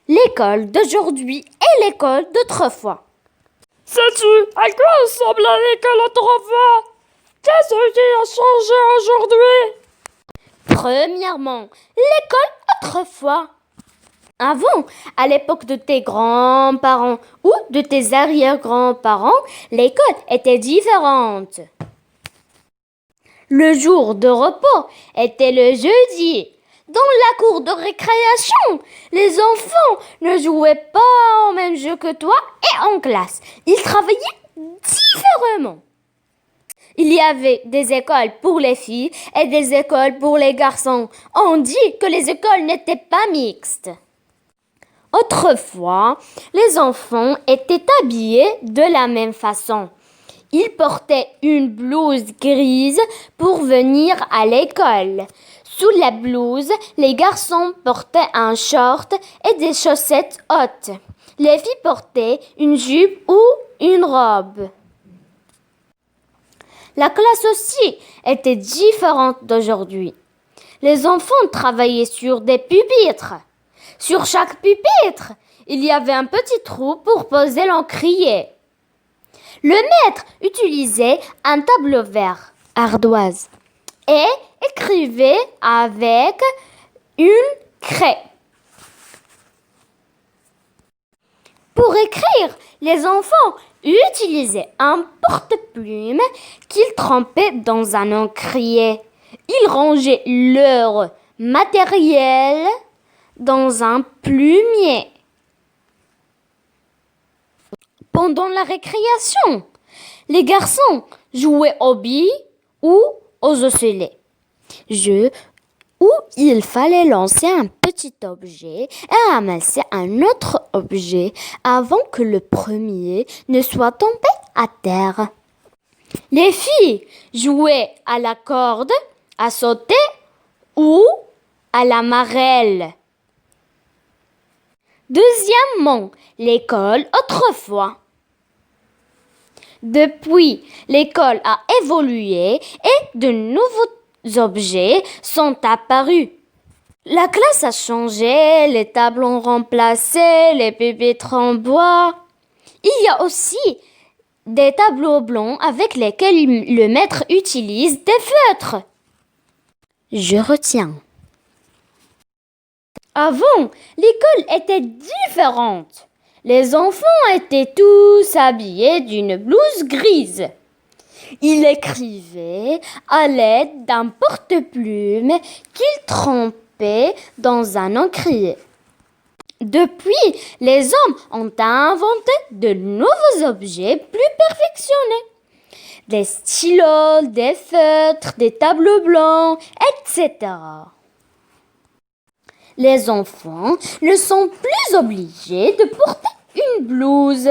L'école d'aujourd'hui et l'école d'autrefois. Sais-tu à quoi ressemble l'école autrefois? Qu'est-ce qui a changé aujourd'hui? Premièrement, l'école autrefois. Avant, à l'époque de tes grands-parents ou de tes arrière-grands-parents, l'école était différente. Le jour de repos était le jeudi. Dans la cour de récréation, les enfants ne jouaient pas au même jeu que toi et en classe. Ils travaillaient différemment. Il y avait des écoles pour les filles et des écoles pour les garçons. On dit que les écoles n'étaient pas mixtes. Autrefois, les enfants étaient habillés de la même façon. Ils portaient une blouse grise pour venir à l'école. Sous la blouse, les garçons portaient un short et des chaussettes hautes. Les filles portaient une jupe ou une robe. La classe aussi était différente d'aujourd'hui. Les enfants travaillaient sur des pupitres. Sur chaque pupitre, il y avait un petit trou pour poser l'encrier. Le maître utilisait un tableau vert, ardoise, et écrivait avec une craie. Pour écrire, les enfants utilisaient un porte-plume qu'ils trempaient dans un encrier. Ils rangeaient leur matériel dans un plumier. Pendant la récréation, les garçons jouaient aux billes ou aux osselets. Jeu où il fallait lancer un petit objet et ramasser un autre objet avant que le premier ne soit tombé à terre. Les filles jouaient à la corde, à sauter ou à la marelle. Deuxièmement, l'école autrefois. Depuis, l'école a évolué et de nouveaux objets sont apparus. La classe a changé, les tables ont remplacé, les pupitres en bois. Il y a aussi des tableaux blancs avec lesquels le maître utilise des feutres. Je retiens. Avant, l'école était différente. Les enfants étaient tous habillés d'une blouse grise. Ils écrivaient à l'aide d'un porte-plume qu'ils trempaient dans un encrier. Depuis, les hommes ont inventé de nouveaux objets plus perfectionnés. Des stylos, des feutres, des tableaux blancs, etc. Les enfants ne sont plus obligés de porter une blouse.